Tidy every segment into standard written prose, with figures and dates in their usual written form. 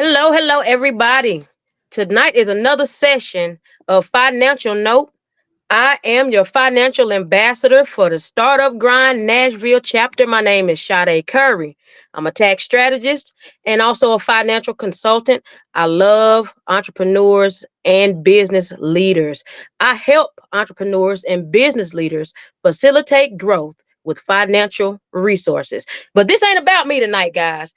Hello, everybody. Tonight is another session of Financial Note. I am your financial ambassador for the Startup Grind Nashville chapter. My name is Sade Curry. I'm a tax strategist and also a financial consultant. I love entrepreneurs and business leaders. I help entrepreneurs and business leaders facilitate growth with financial resources. But this ain't about me tonight, guys.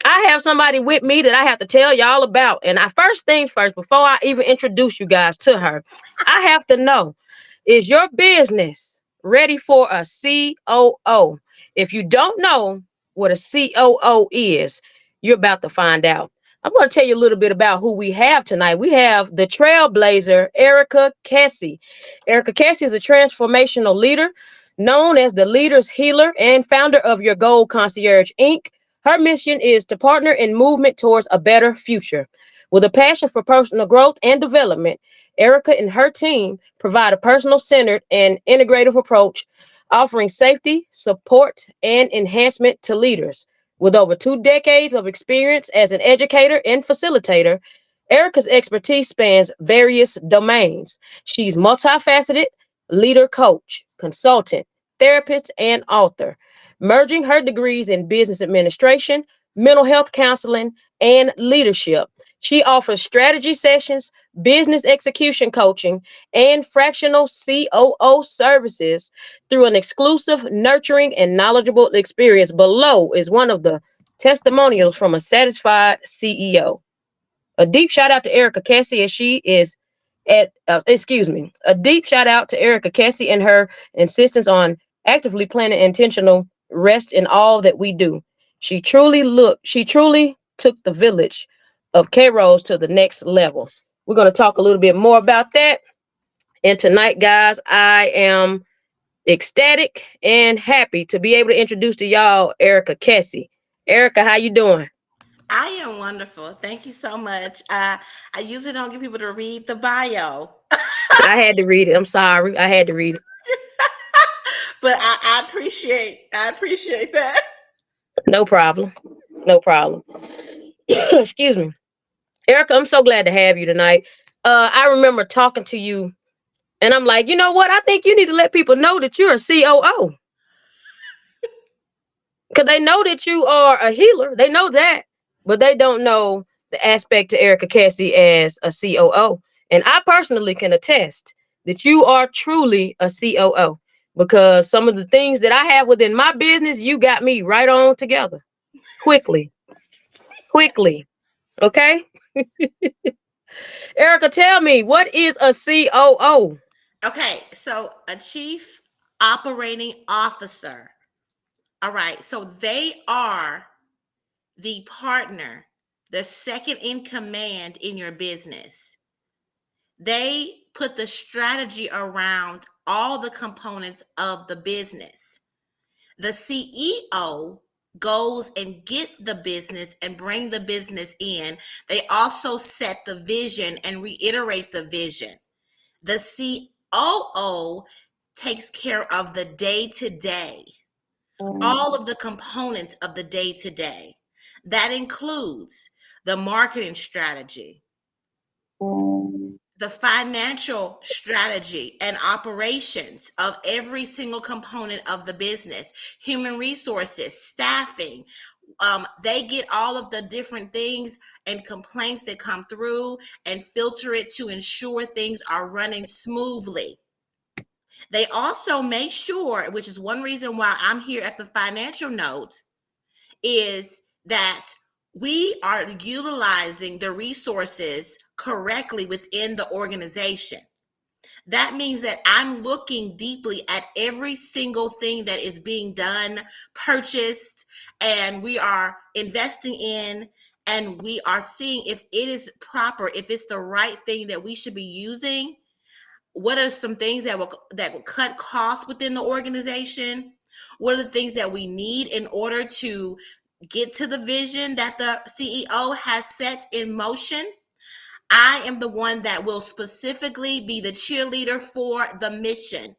I have somebody with me that I have to tell y'all about. And I first things first, before I even introduce you guys to her, I have to know, is your business ready for a COO? If you don't know what a COO is, you're about to find out. I'm going to tell you a little bit about who we have tonight. We have the trailblazer, Erica Kesse. Erica Kesse is a transformational leader known as the leader's healer and founder of Your Goal Concierge Inc. Her mission is to partner in movement towards a better future. With a passion for personal growth and development, Erica and her team provide a personal-centered and integrative approach, offering safety, support, and enhancement to leaders. With over 2 decades of experience as an educator and facilitator, Erica's expertise spans various domains. She's multifaceted, leader coach, consultant, therapist, and author, merging her degrees in business administration, mental health counseling, and leadership. She offers strategy sessions, business execution coaching, and fractional COO services through an exclusive, nurturing, and knowledgeable experience. Below is one of the testimonials from a satisfied CEO. A deep shout out to Erica Kesse as she is a deep shout out to Erica Kesse and her insistence on actively planning intentional rest in all that we do. She truly took the village of K Rose to the next level. We're going to talk a little bit more about that. And tonight, guys, I am ecstatic and happy to be able to introduce to y'all Erica Kesse. Erica, how you doing? I am wonderful. Thank you so much. I usually don't get people to read the bio, I had to read it. I'm sorry. I had to read it. but I appreciate that. No problem. No problem. Excuse me. Erica, I'm so glad to have you tonight. I remember talking to you, and I'm like, you know what? I think you need to let people know that you're a COO. Because they know that you are a healer. They know that, but they don't know the aspect to Erica Kesse as a COO. And I personally can attest that you are truly a COO because some of the things that I have within my business, you got me right on together quickly, quickly. Okay. Erica, tell me, what is a COO? Okay, so a chief operating officer. All right, so they are the partner, the second in command in your business. They put the strategy around all the components of the business. The CEO goes and gets the business and bring the business in. They also set the vision and reiterate the vision. The COO takes care of the day to day, all of the components of the day to day. That includes the marketing strategy, the financial strategy and operations of every single component of the business, human resources, staffing. They get all of the different things and complaints that come through and filter it to ensure things are running smoothly. They also make sure, which is one reason why I'm here at the financial note, is that we are utilizing the resources correctly within the organization. That means that I'm looking deeply at every single thing that is being done, purchased, and we are investing in, and we are seeing if it is proper, if it's the right thing that we should be using. What are some things that will cut costs within the organization? What are the things that we need in order to get to the vision that the CEO has set in motion? I am the one that will specifically be the cheerleader for the mission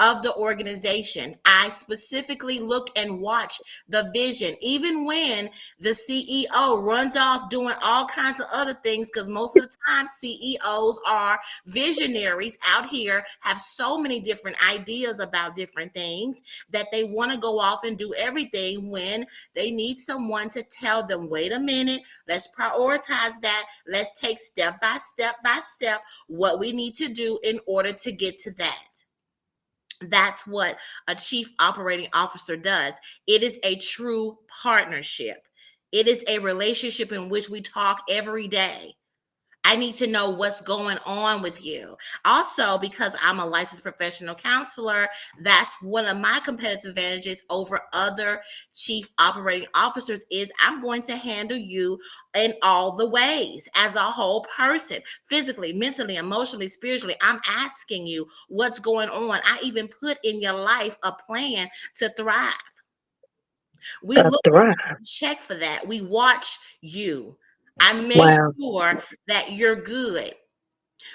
of the organization. I specifically look and watch the vision, even when the CEO runs off doing all kinds of other things, because most of the time CEOs are visionaries out here, have so many different ideas about different things that they want to go off and do everything, when they need someone to tell them, wait a minute, let's prioritize that. Let's take step by step what we need to do in order to get to that. That's what a chief operating officer does. It is a true partnership. It is a relationship in which we talk every day. I need to know what's going on with you. Also, because I'm a licensed professional counselor, that's one of my competitive advantages over other chief operating officers is I'm going to handle you in all the ways as a whole person, physically, mentally, emotionally, spiritually. I'm asking you what's going on. I even put in your life a plan to thrive. We look Thrive. check for that. We watch you. I make Wow. sure that you're good,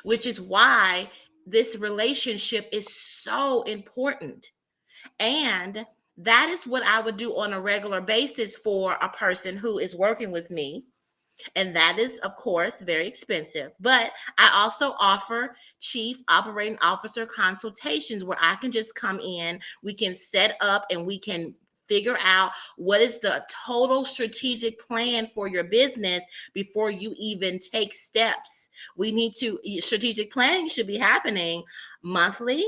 which is why this relationship is so important. And that is what I would do on a regular basis for a person who is working with me. And that is, of course, very expensive. But I also offer chief operating officer consultations where I can just come in, we can set up and we can figure out what is the total strategic plan for your business before you even take steps. Strategic planning should be happening monthly.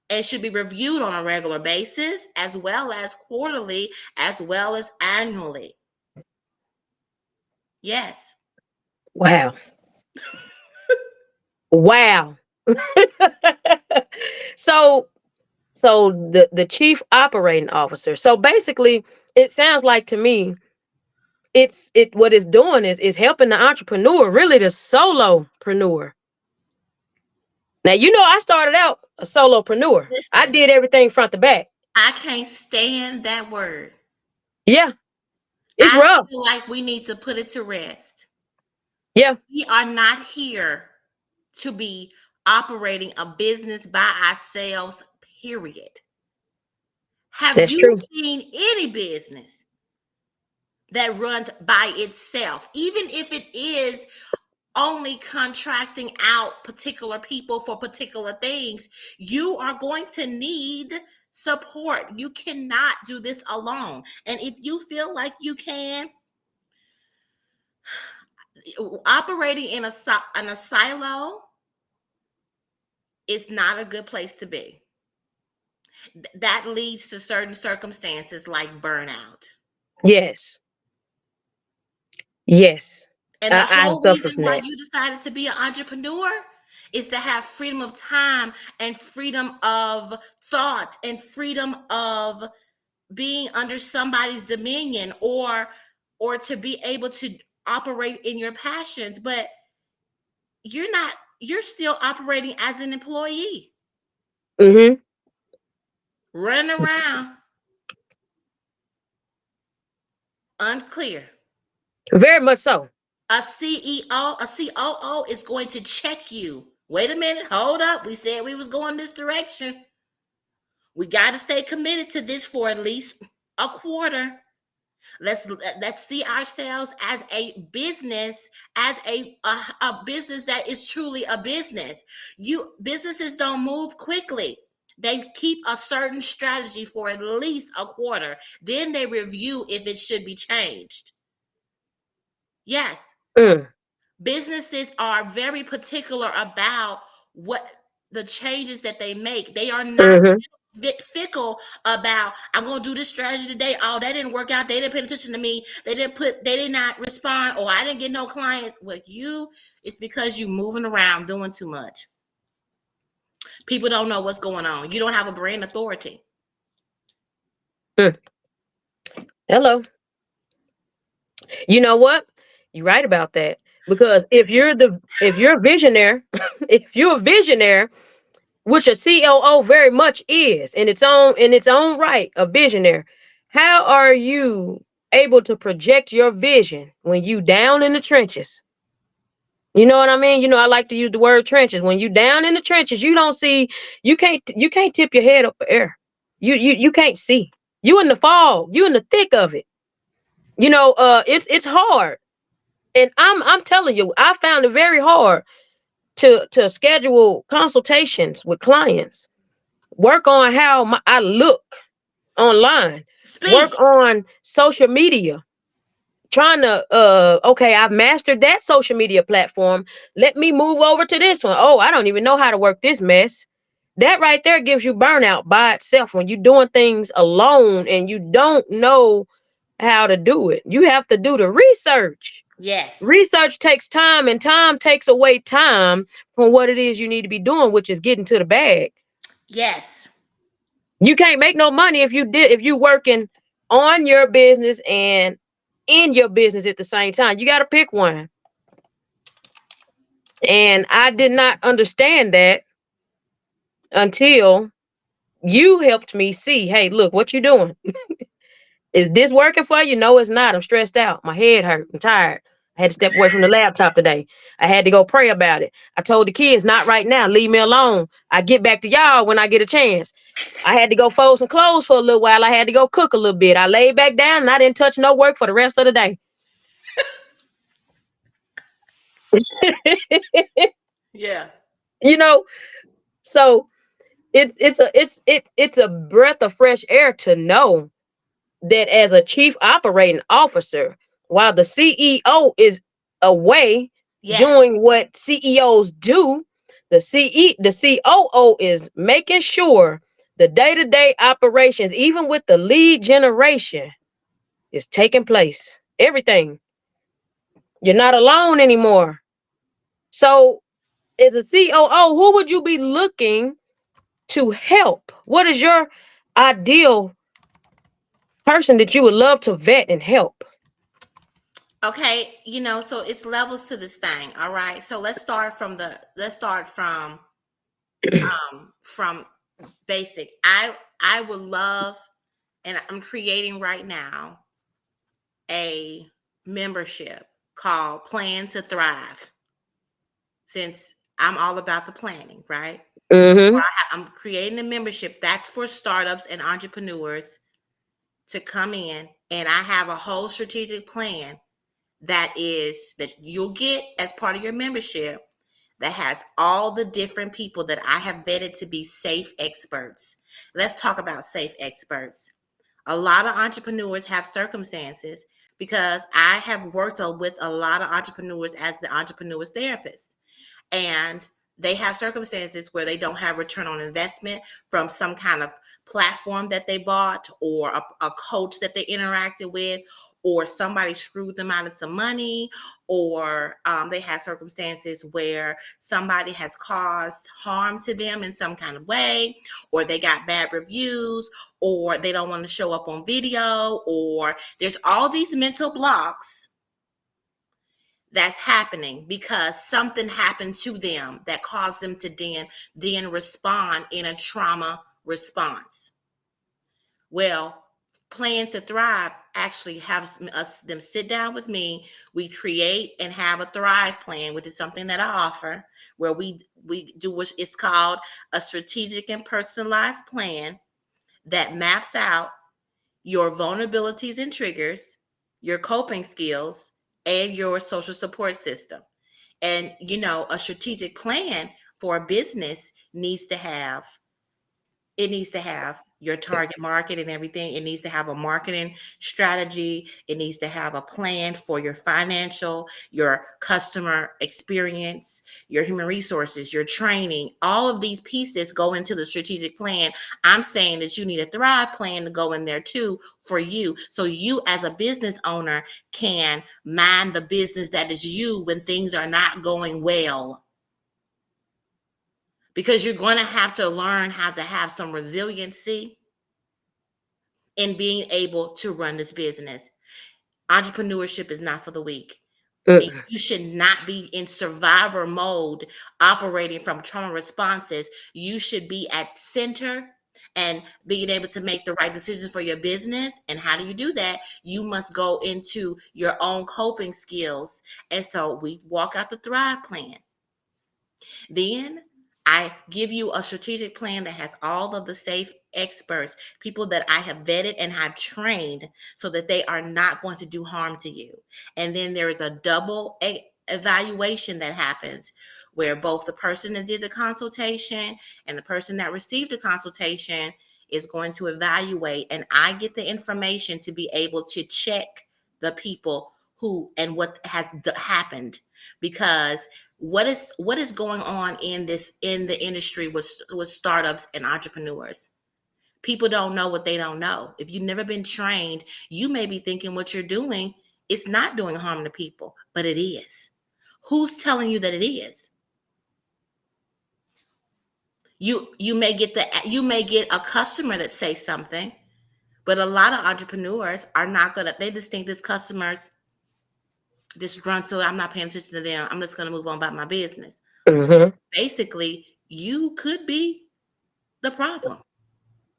It should be reviewed on a regular basis, as well as quarterly, as well as annually. Yes. Wow. Wow. So the chief operating officer. So basically, it sounds like to me, it what it's doing is helping the entrepreneur, really the solopreneur. Now, I started out a solopreneur. I Listen, did everything front to back. I can't stand that word. Yeah, it's I rough. feel like we need to put it to rest. Yeah, We are not here to be operating a business by ourselves, period. Have that's you true. seen any business that runs by itself, even if it is only contracting out particular people for particular things? You are going to need support. You cannot do this alone. And if you feel like you can, operating in a silo is not a good place to be. That leads to certain circumstances like burnout. Yes, yes. And the I whole suffer reason from why that. you decided to be an entrepreneur is to have freedom of time and freedom of thought and freedom of being under somebody's dominion, or to be able to operate in your passions. But you're still operating as an employee, Mm-hmm. running around unclear. Very much so. A CEO, a COO is going to check you. Wait a minute, hold up. We said we was going this direction. We got to stay committed to this for at least a quarter. Let's see ourselves as a business, as a business that is truly a business. Businesses don't move quickly. They keep a certain strategy for at least a quarter. Then they review if it should be changed. Yes. Mm. Businesses are very particular about what the changes that they make. They are not Mm-hmm. fickle about, I'm going to do this strategy today. Oh, that didn't work out. They didn't pay attention to me. They did not respond. Or I didn't get no clients. Well, it's because you moving around doing too much. People don't know what's going on. You don't have a brand authority. Mm. Hello. You know what? You're right about that. Because if you're a visionary, if you're a visionary, which a COO very much is in its own right, a visionary, how are you able to project your vision when you down in the trenches? You know what I mean? You know, I like to use the word trenches. When you down in the trenches, you don't see, you can't tip your head up for air. You can't see. You in the fog. You in the thick of it. You know, it's hard. And I'm telling you, I found it very hard to schedule consultations with clients, work on how I look online, work Speak. on social media, trying to okay, I've mastered that social media platform. Let me move over to this one. Oh, I don't even know how to work this mess. That right there gives you burnout by itself when you're doing things alone and you don't know how to do it. You have to do the research. Yes. Research takes time, and time takes away time from what it is you need to be doing, which is getting to the bag. Yes. You can't make no money if you working on your business and in your business at the same time. You got to pick one. And I did not understand that until you helped me see, hey, look, what you doing? Is this working for you? No, it's not. I'm stressed out. My head hurt. I'm tired. I had to step away from the laptop today. I had to go pray about it. I told the kids, not right now. Leave me alone. I get back to y'all when I get a chance. I had to go fold some clothes for a little while. I had to go cook a little bit. I laid back down and I didn't touch no work for the rest of the day. Yeah. You know, so it's a breath of fresh air to know that as a chief operating officer, while the CEO is away Yes. doing what CEOs do, the COO is making sure the day-to-day operations, even with the lead generation, is taking place. Everything. You're not alone anymore. So, as a COO, who would you be looking to help? What is your ideal person that you would love to vet and help? Okay, so it's levels to this thing. All right. So let's start from basic. I would love, and I'm creating right now a membership called Plan to Thrive, since I'm all about the planning, right? Mm-hmm. I'm creating a membership that's for startups and entrepreneurs to come in, and I have a whole strategic plan that you'll get as part of your membership, that has all the different people that I have vetted to be safe experts. Let's talk about safe experts. A lot of entrepreneurs have circumstances, because I have worked with a lot of entrepreneurs as the entrepreneur's therapist. And they have circumstances where they don't have return on investment from some kind of platform that they bought, or a coach that they interacted with, or somebody screwed them out of some money, or they have circumstances where somebody has caused harm to them in some kind of way, or they got bad reviews, or they don't want to show up on video, or there's all these mental blocks that's happening because something happened to them that caused them to then respond in a trauma response. Well, Plan to Thrive actually has them sit down with me. We create and have a Thrive plan, which is something that I offer, where we do what is called a strategic and personalized plan that maps out your vulnerabilities and triggers, your coping skills, and your social support system. And a strategic plan for a business needs to have your target market and everything. It needs to have a marketing strategy. It needs to have a plan for your financial, your customer experience, your human resources, your training. All of these pieces go into the strategic plan. I'm saying that you need a Thrive plan to go in there too for you. So you as a business owner can mind the business that is you when things are not going well, because you're going to have to learn how to have some resiliency in being able to run this business. Entrepreneurship is not for the weak. And Mm. you should not be in survivor mode operating from trauma responses. You should be at center and being able to make the right decisions for your business. And how do you do that? You must go into your own coping skills. And so we walk out the Thrive plan. Then I give you a strategic plan that has all of the safe experts, people that I have vetted and have trained so that they are not going to do harm to you. And then there is a double evaluation that happens where both the person that did the consultation and the person that received the consultation is going to evaluate, and I get the information to be able to check the people who and what has happened. Because what is going on in the industry with startups and entrepreneurs? People don't know what they don't know. If you've never been trained, you may be thinking what you're doing is not doing harm to people, but it is. Who's telling you that it is? You may get a customer that says something, but a lot of entrepreneurs are not gonna. They just think this customer's disgruntled. I'm not paying attention to them. I'm just gonna move on about my business. Mm-hmm. Basically, you could be the problem.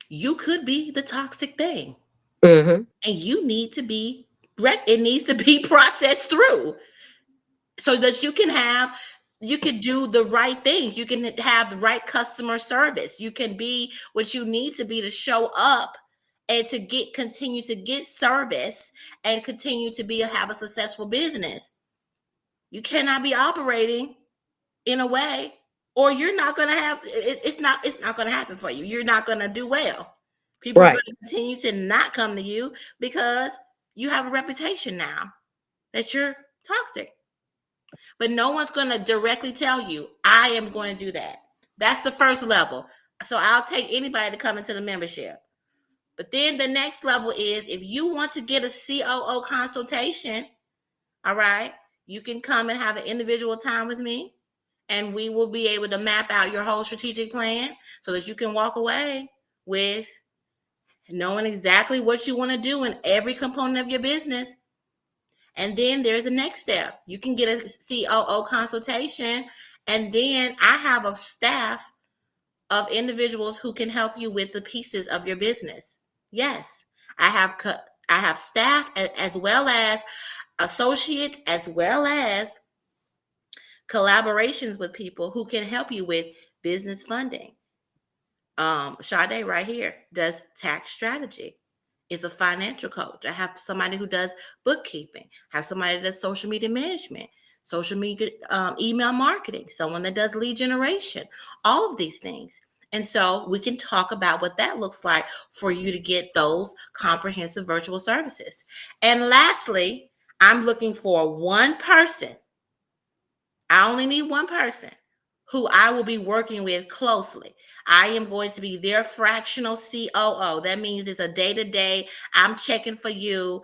You could be the toxic thing, Mm-hmm. and you need to be. It needs to be processed through, so that you can do the right things. You can have the right customer service. You can be what you need to be to show up and to continue to get service and continue to have a successful business. You cannot be operating in a way, or you're not going to have it's not going to happen for you. You're not going to do well. People are Right. going to continue to not come to you because you have a reputation now that you're toxic. But no one's going to directly tell you, I am going to do that. That's the first level. So I'll take anybody to come into the membership. But then the next level is, if you want to get a COO consultation, all right, you can come and have an individual time with me, and we will be able to map out your whole strategic plan so that you can walk away with knowing exactly what you want to do in every component of your business. And then there's a next step. You can get a COO consultation, and then I have a staff of individuals who can help you with the pieces of your business. Yes, I have staff as well as associates, as well as collaborations with people who can help you with business funding. Sade right here does tax strategy, is a financial coach. I have somebody who does bookkeeping, have somebody that does social media management, social media, email marketing, someone that does lead generation, all of these things. And so we can talk about what that looks like for you to get those comprehensive virtual services. And lastly, I'm looking for one person. I only need one person who I will be working with closely. I am going to be their fractional COO. That means it's a day-to-day. I'm checking for you.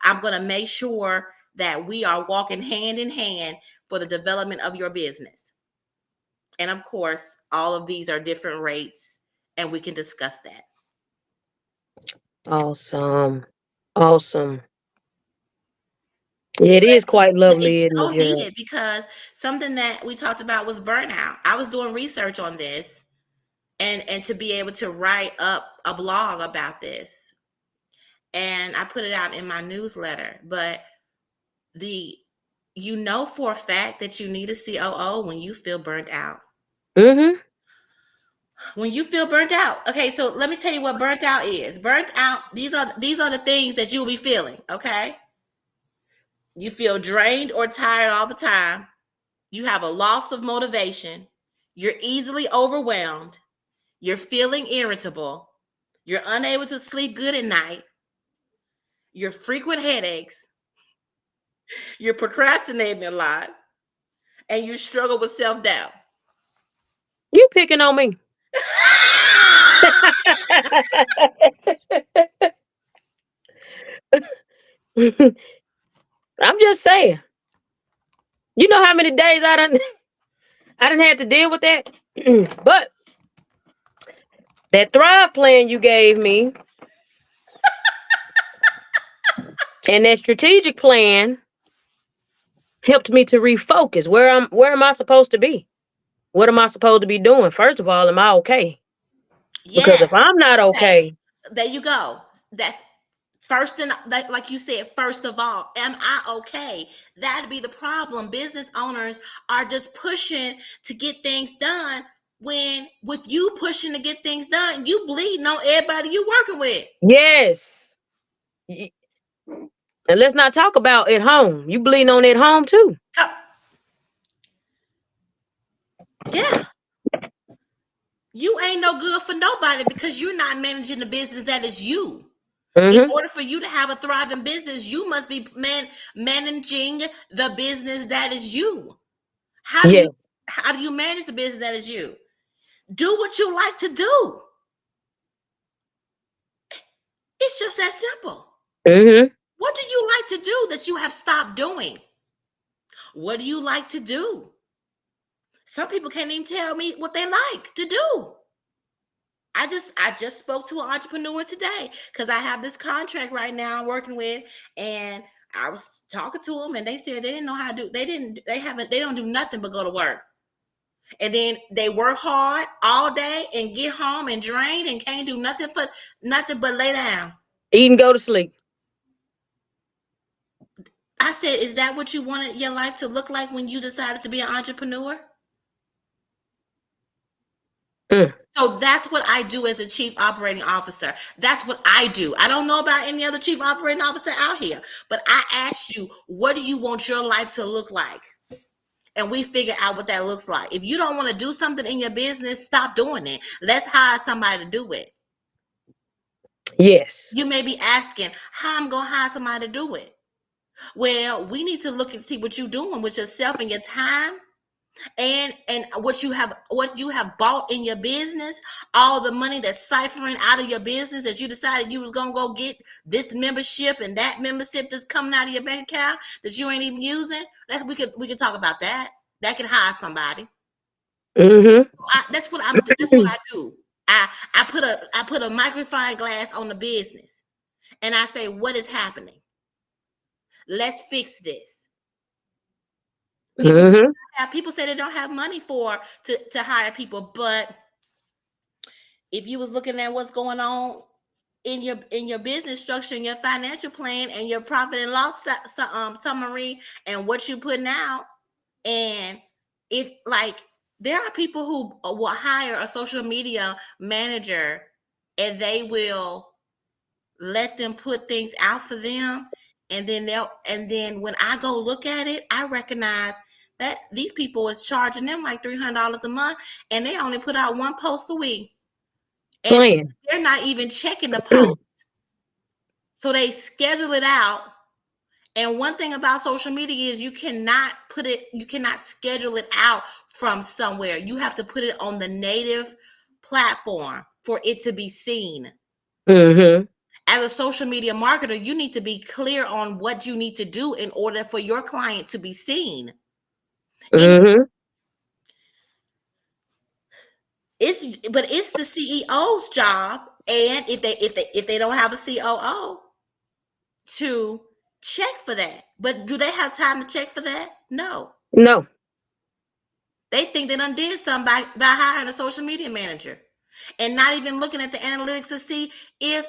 I'm going to make sure that we are walking hand in hand for the development of your business. And of course, all of these are different rates, and we can discuss that. Awesome. Awesome. It is quite lovely, It's isn't so it, girl? needed, because something that we talked about was burnout. I was doing research on this, and to be able to write up a blog about this, and I put it out in my newsletter. But for a fact that you need a COO when you feel burnt out. Mm-hmm. When you feel burnt out. Okay, so let me tell you what burnt out is. Burnt out, these are the things that you'll be feeling, okay? You feel drained or tired all the time. You have a loss of motivation. You're easily overwhelmed. You're feeling irritable. You're unable to sleep good at night. You're frequent headaches. You're procrastinating a lot. And you struggle with self-doubt. You picking on me. I'm just saying. You know how many days I done had to deal with that? But that Thrive plan you gave me and that strategic plan helped me to refocus. Where am I supposed to be? What am I supposed to be doing? First of all, am I okay? Because if Yes. I'm not Okay. okay, There you go. That's first, and like you said, first of all, am I okay? That'd be the problem. Business owners are just pushing to get things done. When with you pushing to get things done, you bleeding on everybody you working with. yes. Y- And let's not talk about at home. You bleeding on at home too. So, yeah, you ain't no good for nobody because you're not managing the business that is you. In Mm-hmm. order for you to have a thriving business, you must be managing the business that is you. How do you Yes. how do you manage the business that is you? Do what you like to do. It's just that simple. Mm-hmm. What do you like to do that you have stopped doing? What do you like to do? Some people can't even tell me what they like to do. I just spoke to an entrepreneur today because I have this contract right now I'm working with, and I was talking to them, and they said they didn't know how to do. They don't do nothing but go to work, and then they work hard all day and get home and drained and can't do nothing but lay down. Eat and go to sleep. I said, is that what you wanted your life to look like when you decided to be an entrepreneur? Mm. So that's what I do as a chief operating officer. That's what I do. I don't know about any other chief operating officer out here, but I asked you, what do you want your life to look like? And we figure out what that looks like. If you don't want to do something in your business, stop doing it. Let's hire somebody to do it. Yes. You may be asking, how I'm going to hire somebody to do it? Well, we need to look and see what you're doing with yourself and your time, and what you have bought in your business, all the money that's siphoning out of your business that you decided you was gonna go get this membership and that membership that's coming out of your bank account that you ain't even using. We could talk about that. That can hire somebody. Mm-hmm. That's what I do. I put a magnifying glass on the business, and I say, what is happening? Let's fix this. People Mm-hmm. people say they don't have money to hire people, but if you was looking at what's going on in your business structure and your financial plan and your profit and loss summary and what you're putting out, and if like there are people who will hire a social media manager and they will let them put things out for them, and then when I go look at it, I recognize that these people is charging them like $300 a month, and they only put out one post a week, and Plan. they're not even checking the post, so they schedule it out. And one thing about social media is you cannot schedule it out from somewhere. You have to put it on the native platform for it to be seen. Mm-hmm. As a social media marketer, you need to be clear on what you need to do in order for your client to be seen. Mm-hmm. It's the CEO's job, and if they don't have a COO, to check for that. But do they have time to check for that? No. No. They think they done did something by hiring a social media manager and not even looking at the analytics to see if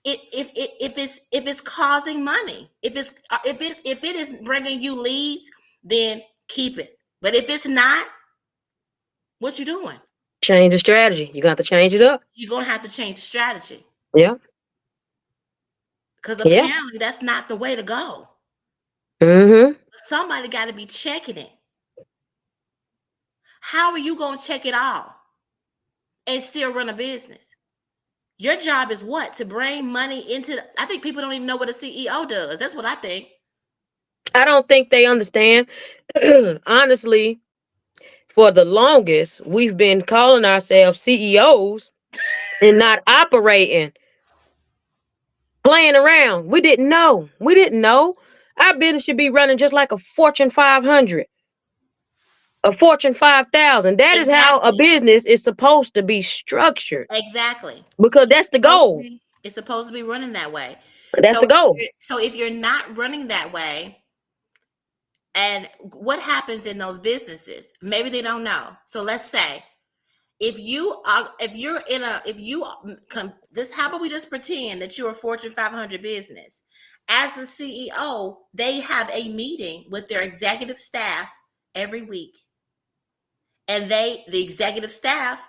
it's causing money. If it is bringing you leads, then keep it. But if it's not, what you doing? Change the strategy. You got to change it up. You're gonna have to change strategy, Yeah. because Yeah. apparently that's not the way to go. Mm-hmm. Somebody got to be checking it. How are you gonna check it all and still run a business? Your job is what? To bring money into. I think people don't even know what a CEO does. That's what I think. I don't think they understand. Honestly, for the longest, we've been calling ourselves CEOs and not operating, playing around. We didn't know. We didn't know. Our business should be running just like a Fortune 500, a Fortune 5,000. That is how a Exactly. business is supposed to be structured Exactly. because that's the goal. It's supposed to be running that way. That's the goal. So if you're not running that way, and what happens in those businesses? Maybe they don't know. So let's say This, how about we just pretend that you're a Fortune 500 business? As a CEO, they have a meeting with their executive staff every week. And the executive staff,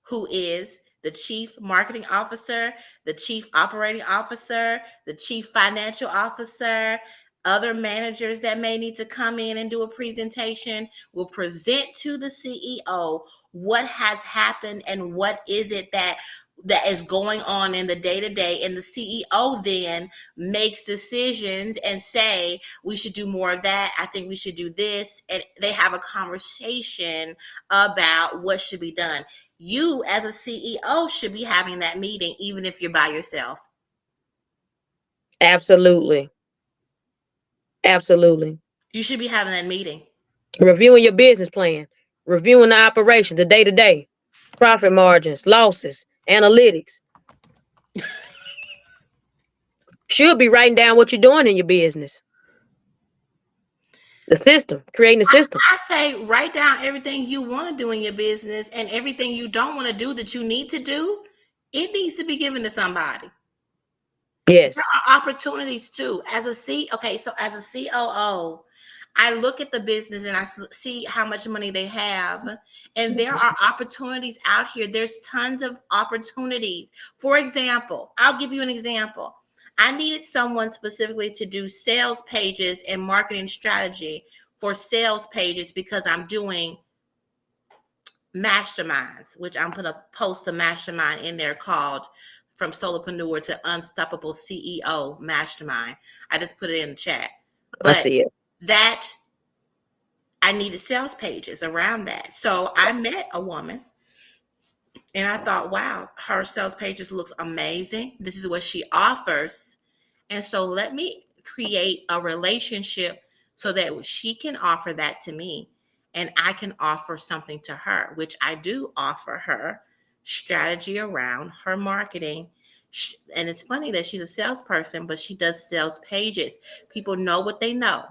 who is the chief marketing officer, the chief operating officer, the chief financial officer, other managers that may need to come in and do a presentation, will present to the CEO what has happened and what is it that is going on in the day-to-day, and the CEO then makes decisions and say, we should do more of that, I think we should do this, and they have a conversation about what should be done. You as a CEO should be having that meeting, even if you're by yourself. Absolutely. Absolutely. You should be having that meeting. Reviewing your business plan, reviewing the operation, the day-to-day, profit margins, losses, analytics. Should be writing down what you're doing in your business. The system, creating the system. I say write down everything you want to do in your business, and everything you don't want to do that you need to do, it needs to be given to somebody. Yes. There are opportunities too. As a COO, I look at the business and I see how much money they have, and there are opportunities out here. There's tons of opportunities. For example, I'll give you an example. I needed someone specifically to do sales pages and marketing strategy for sales pages because I'm doing masterminds, which I'm going to post a mastermind in there called From Solopreneur to Unstoppable CEO Mastermind. I just put it in the chat. But I see it. That I needed sales pages around that. So I met a woman and I thought, wow, her sales pages looks amazing. This is what she offers. And so let me create a relationship so that she can offer that to me and I can offer something to her, which I do offer her strategy around her marketing. And it's funny that she's a salesperson, but she does sales pages. People know what they know.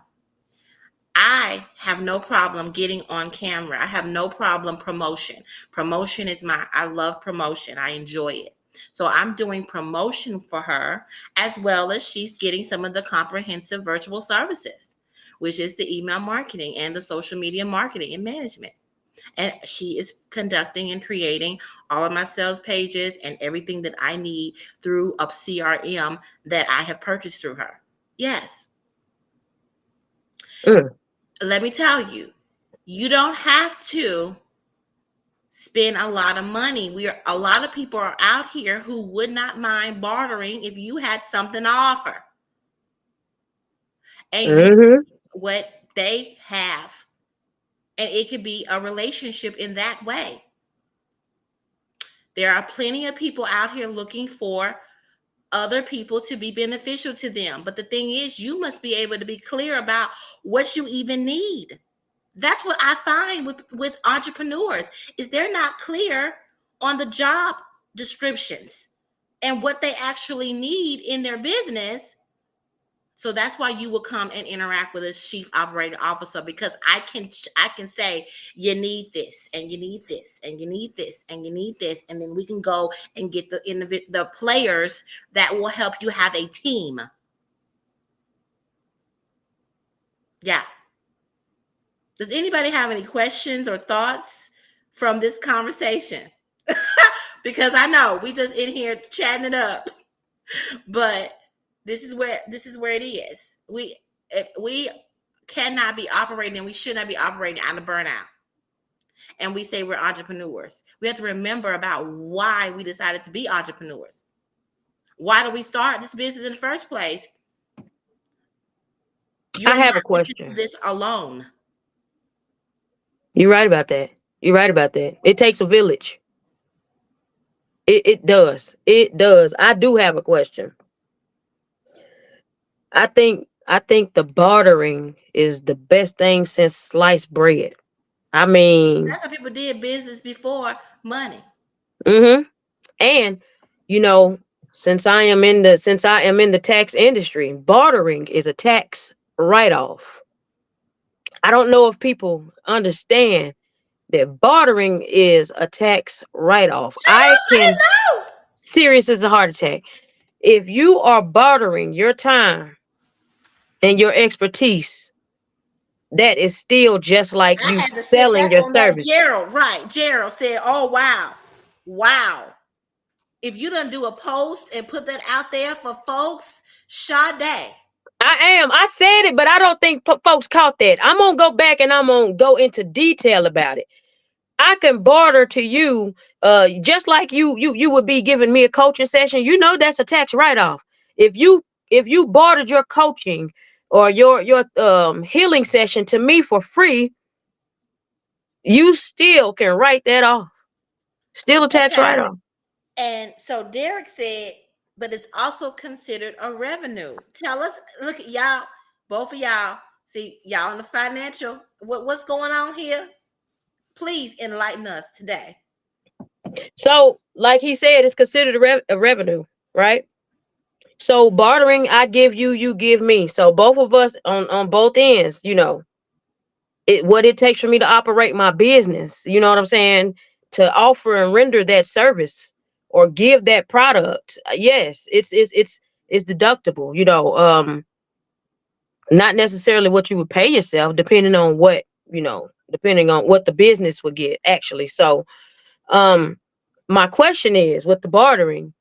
I have no problem getting on camera. I have no problem promotion. Promotion is I love promotion. I enjoy it. So I'm doing promotion for her, as well as she's getting some of the comprehensive virtual services, which is the email marketing and the social media marketing and management. And she is conducting and creating all of my sales pages and everything that I need through a CRM that I have purchased through her. Yes. Let me tell you, you don't have to spend a lot of money. A lot of people are out here who would not mind bartering if you had something to offer. And what they have. And it could be a relationship in that way. There are plenty of people out here looking for other people to be beneficial to them. But the thing is, you must be able to be clear about what you even need. That's what I find with entrepreneurs, is they're not clear on the job descriptions and what they actually need in their business. So that's why you will come and interact with a chief operating officer, because I can say, you need this and you need this and you need this and you need this. And then we can go and get the players that will help you have a team. Yeah. Does anybody have any questions or thoughts from this conversation? Because I know we just in here chatting it up, but this is where it is. We cannot be operating, and we should not be operating out of burnout. And we say we're entrepreneurs. We have to remember about why we decided to be entrepreneurs. Why do we start this business in the first place? I have a question. Do this alone. You're right about that. It takes a village. It does. I do have a question. I think the bartering is the best thing since sliced bread. I mean, that's how people did business before money. And since I am in the tax industry, bartering is a tax write-off. I don't know if people understand that bartering is a tax write-off. Shut I up! I can didn't know. serious as a heart attack. If you are bartering your time and your expertise, that is still just like I you had to sit selling back your on that. service. Gerald, right? Gerald said, "Oh wow, wow." If you done do a post and put that out there for folks, Sade. I am. I said it, but I don't think folks caught that. I'm gonna go back and I'm gonna go into detail about it. I can barter to you, just like you would be giving me a coaching session. You know that's a tax write-off. If you bartered your coaching or your healing session to me for free, you still can write that off. Still a tax Okay. write-off. And so Derek said, but it's also considered a revenue. Tell us, look at y'all, both of y'all. See, y'all in the financial, what's going on here? Please enlighten us today. So, like he said, it's considered a revenue, right? So bartering, I give you, you give me. So both of us on both ends, what it takes for me to operate my business. You know what I'm saying? To offer and render that service or give that product. Yes, it's deductible. Not necessarily what you would pay yourself, depending on what the business would get actually. So, um, my question is with the bartering,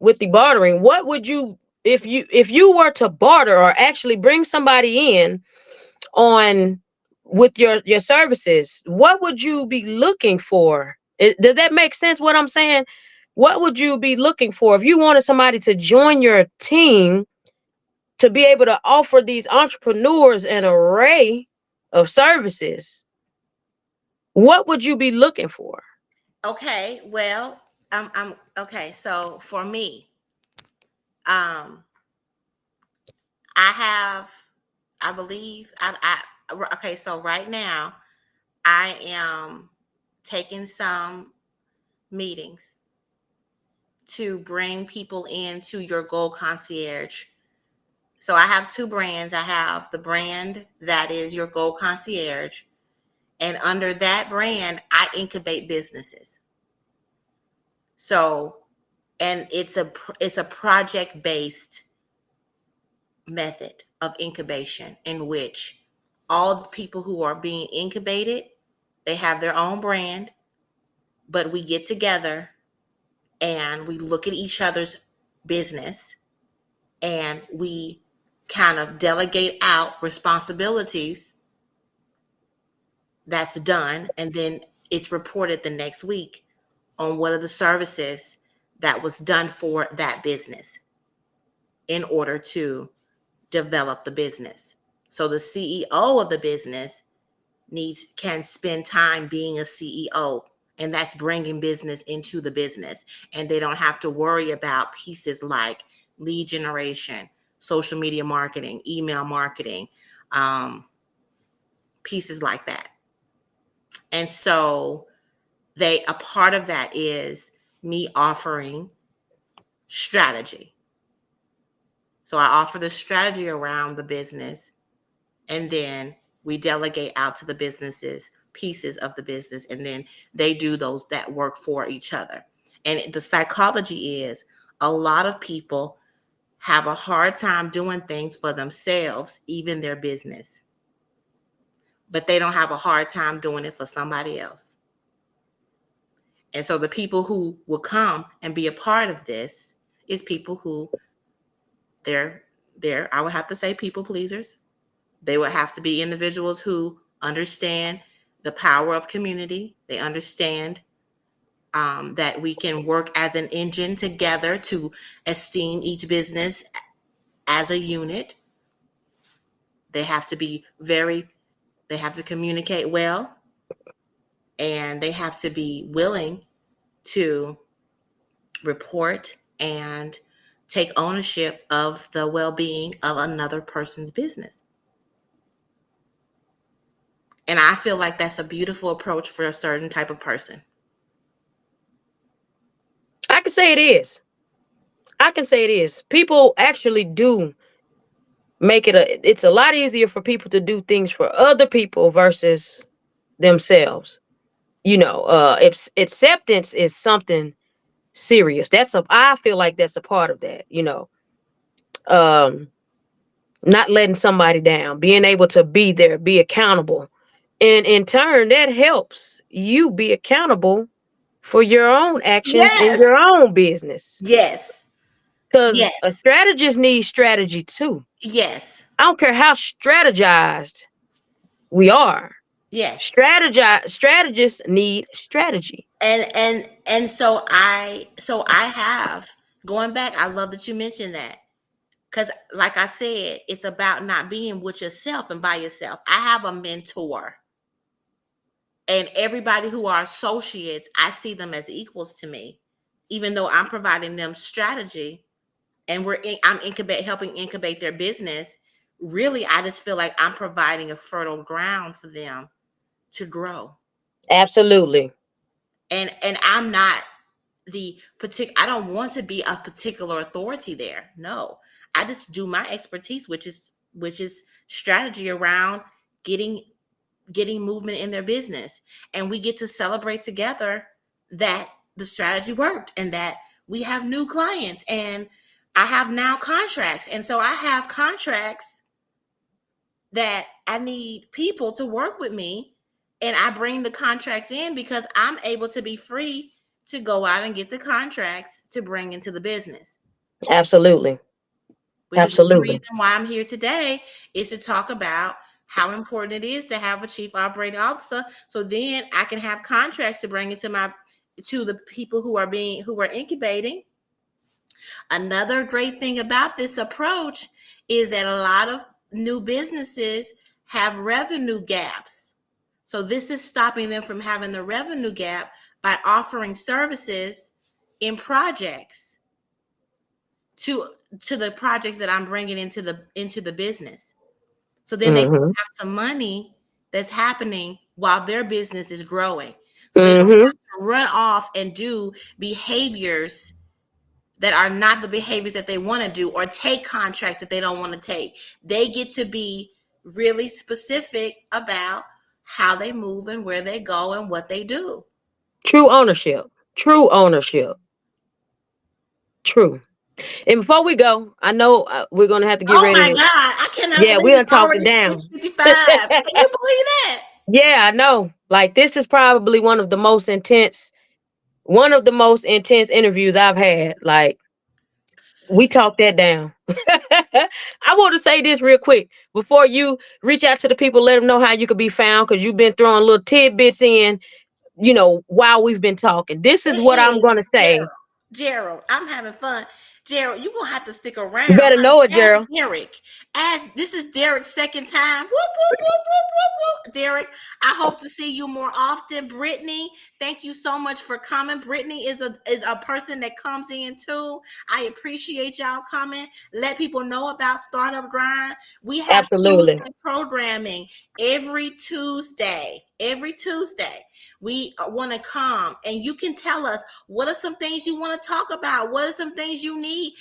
what would you if you were to barter or actually bring somebody in on with your services, what would you be looking for? Does that make sense what I'm saying? What would you be looking for if you wanted somebody to join your team to be able to offer these entrepreneurs an array of services? What would you be looking for? Okay, well, I'm okay. So for me, um, I have, I believe, okay. So right now, I am taking some meetings to bring people into your Goal Concierge. So I have two brands. I have the brand that is your Goal Concierge, and under that brand, I incubate businesses. So, and it's a project based method of incubation in which all the people who are being incubated, they have their own brand, but we get together and we look at each other's business and we kind of delegate out responsibilities that's done, and then it's reported the next week on what are the services that was done for that business in order to develop the business. So the CEO of the business can spend time being a CEO, and that's bringing business into the business, and they don't have to worry about pieces like lead generation, social media marketing, email marketing, pieces like that. And so a part of that is me offering strategy. So I offer the strategy around the business, and then we delegate out to the businesses pieces of the business, and then they do those that work for each other. And the psychology is a lot of people have a hard time doing things for themselves, even their business, but they don't have a hard time doing it for somebody else. And so the people who will come and be a part of this is people who they're I would have to say people pleasers. They would have to be individuals who understand the power of community. They understand that we can work as an engine together to esteem each business as a unit. They have to be they have to communicate well, and they have to be willing to report and take ownership of the well-being of another person's business. And I feel like that's a beautiful approach for a certain type of person. I can say it is. I can say it is. People actually do make it's a lot easier for people to do things for other people versus themselves. if acceptance is something serious. I feel like that's a part of that, um, not letting somebody down, being able to be there, be accountable. And in turn, that helps you be accountable for your own actions in Yes. your own business. Yes. Because a Yes. strategist needs strategy too. Yes. I don't care how strategized we are. Yes. Strategists need strategy. And so I have, going back, I love that you mentioned that, because like I said, it's about not being with yourself and by yourself. I have a mentor, and everybody who are associates, I see them as equals to me, even though I'm providing them strategy, and I'm helping incubate their business. Really, I just feel like I'm providing a fertile ground for them to grow. Absolutely. And I'm not I don't want to be a particular authority there. No. I just do my expertise, which is strategy around getting movement in their business. And we get to celebrate together that the strategy worked and that we have new clients, and I have now contracts. And so I have contracts that I need people to work with me, and I bring the contracts in because I'm able to be free to go out and get the contracts to bring into the business, Absolutely. which is one Absolutely. reason why I'm here today, is to talk about how important it is to have a chief operating officer, so then I can have contracts to bring into to the people who are incubating. Another great thing about this approach is that a lot of new businesses have revenue gaps. So this is stopping them from having the revenue gap by offering services in projects to the projects that I'm bringing into the business. So then they Mm-hmm. have some money that's happening while their business is growing. So they don't Mm-hmm. have to run off and do behaviors that are not the behaviors that they want to do, or take contracts that they don't want to take. They get to be really specific about how they move and where they go and what they do. True ownership. True ownership. True. And before we go, I know we're gonna have to get Oh ready my to. God, I cannot Yeah, believe we done it's talked it already down. 6:55. Can you believe that? Yeah, I know. Like this is probably one of the most intense interviews I've had. Like we talked that down. I want to say this real quick before you reach out to the people, let them know how you could be found, because you've been throwing little tidbits in, while we've been talking. This is what I'm It gonna is say. Gerald. Gerald, I'm having fun. Gerald, you're gonna have to stick You around. better know it, Honey, ask Gerald. Derek. This is Derek's second time. Whoop, whoop, whoop, whoop, whoop, whoop. Derek, I hope to see you more often. Brittany, thank you so much for coming. Brittany is a person that comes in too. I appreciate y'all coming. Let people know about Startup Grind. We have Absolutely. Tuesday programming every Tuesday. Every Tuesday. We want to come, and you can tell us what are some things you want to talk about. What are some things you need?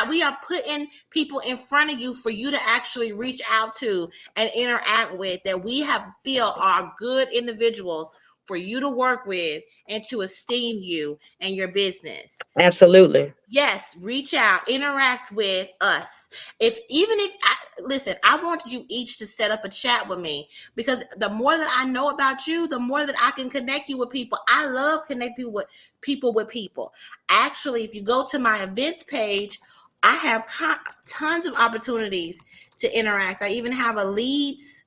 We are putting people in front of you for you to actually reach out to and interact with, that we feel are good individuals for you to work with and to esteem you and your business. Absolutely. Yes, reach out, interact with us. Listen, I want you each to set up a chat with me, because the more that I know about you, the more that I can connect you with people. I love connecting people with people. Actually, if you go to my events page, I have tons of opportunities to interact. I even have a leads.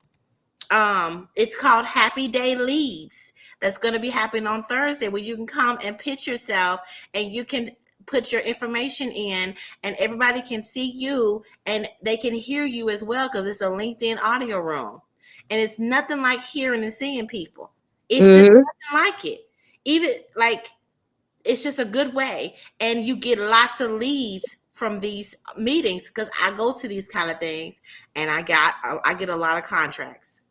It's called Happy Day Leads. That's going to be happening on Thursday, where you can come and pitch yourself, and you can put your information in, and everybody can see you and they can hear you as well, because it's a LinkedIn audio room, and it's nothing like hearing and seeing people. It's just Mm-hmm. nothing like it. Even like, it's just a good way, and you get lots of leads from these meetings, because I go to these kind of things, and I get a lot of contracts.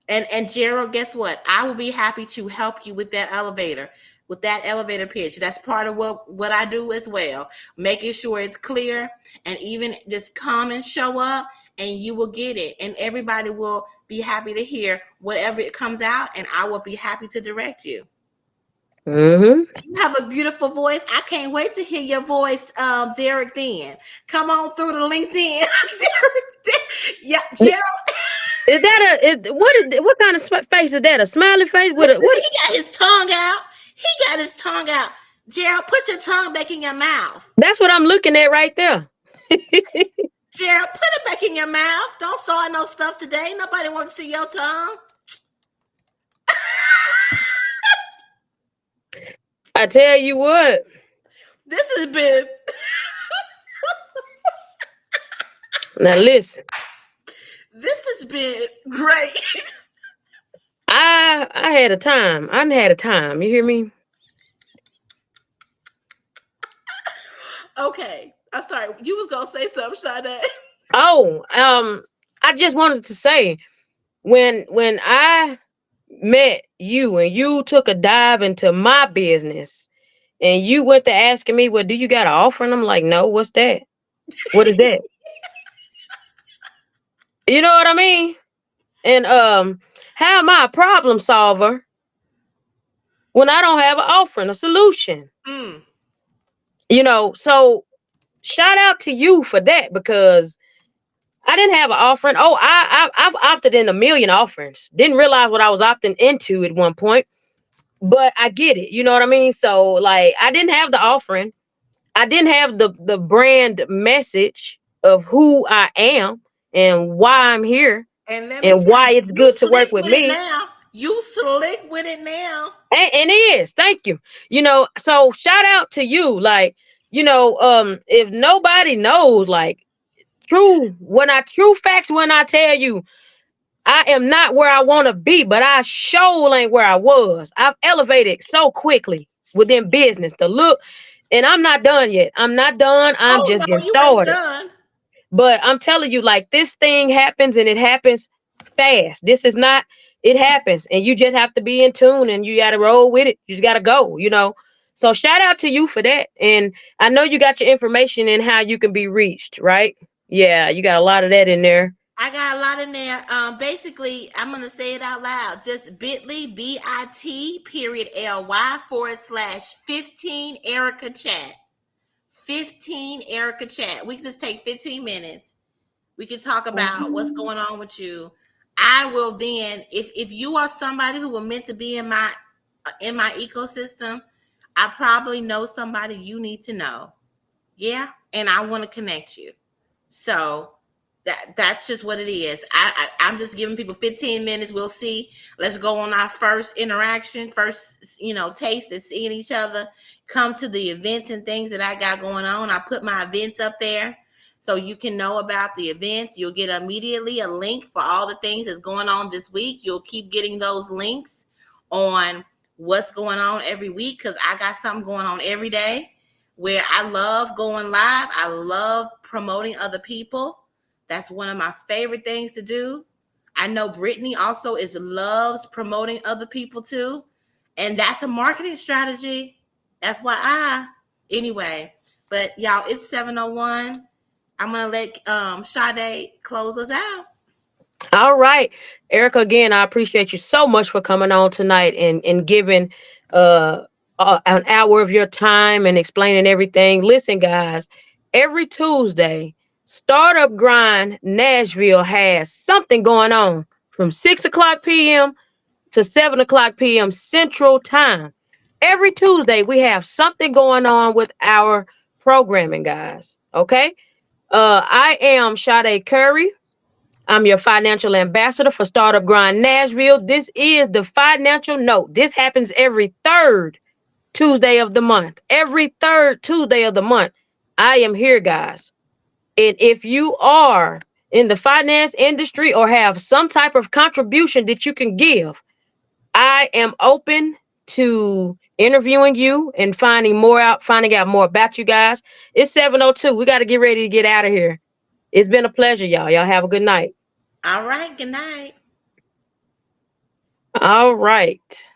And Gerald, guess what? I will be happy to help you with that elevator. with that elevator pitch. That's part of what I do as well, making sure it's clear, and even just come and show up and you will get it, and everybody will be happy to hear whatever it comes out, and I will be happy to direct you. Mm-hmm. You have a beautiful voice. I can't wait to hear your voice, Derek. Then come on through the LinkedIn. Derek. Yeah, Gerald. Is that what kind of face is that? A smiley face with a what? He got his tongue out. He got his tongue out. Gerald, put your tongue back in your mouth. That's what I'm looking at right there. Gerald, put it back in your mouth. Don't start no stuff today. Nobody wants to see your tongue. I tell you what. This has been. Now listen. This has been great. I had a time. I had a time. You hear me? Okay. I'm sorry. You was gonna say something, Sade. Oh, I just wanted to say when I met you and you took a dive into my business and you went to asking me, well, do you got an offer? And I'm like, no, what's that? What is that? You know what I mean? And how am I a problem solver when I don't have an offering, a solution? You know, so shout out to you for that, because I didn't have an offering. Oh, I've opted in a million offerings. Didn't realize what I was opting into at one point, but I get it. You know what I mean? So like, I didn't have the offering. I didn't have the brand message of who I am and why I'm here And let me and tell why you, it's you good to work slick with with it me. now. You slick with it now. And it is. Thank you. You know, so shout out to you. Like, you know, if nobody knows, like, true facts when I tell you I am not where I want to be, but I sure ain't where I was. I've elevated so quickly within business. The look, and I'm not done yet. I'm not done. I'm Oh just no, getting you ain't started. done. But I'm telling you, like, this thing happens and it happens fast. This is not, it happens. And you just have to be in tune and you got to roll with it. You just got to go, you know. So shout out to you for that. And I know you got your information and how you can be reached, right? Yeah, you got a lot of that in there. I got a lot in there. Basically, I'm gonna say it out loud. Just bit.ly, bit.ly/15 Erica chat. 15 Erica chat. We can just take 15 minutes. We can talk about what's going on with you. I will then, if you are somebody who were meant to be in my ecosystem, I probably know somebody you need to know. Yeah, and I want to connect you. So that's just what it is. I'm just giving people 15 minutes. We'll see. Let's go on our first interaction, first, taste of seeing each other. Come to the events and things that I got going on. I put my events up there so you can know about the events. You'll get immediately a link for all the things that's going on this week. You'll keep getting those links on what's going on every week, because I got something going on every day where I love going live. I love promoting other people. That's one of my favorite things to do. I know Brittany also loves promoting other people too. And that's a marketing strategy, FYI. Anyway, but y'all, it's 7:01. I'm going to let Sade close us out. All right. Erica, again, I appreciate you so much for coming on tonight and giving an hour of your time and explaining everything. Listen, guys, every Tuesday, Startup Grind Nashville has something going on from 6:00 p.m. to 7:00 p.m. Central Time. Every Tuesday, we have something going on with our programming, guys. Okay? I am Sade Curry. I'm your financial ambassador for Startup Grind Nashville. This is the Financial Note. This happens every third Tuesday of the month. Every third Tuesday of the month. I am here, guys. And if you are in the finance industry or have some type of contribution that you can give, I am open to interviewing you and finding out more about you guys. It's 7:02. We got to get ready to get out of here. It's been a pleasure, y'all. Y'all have a good night. All right. Good night. All right.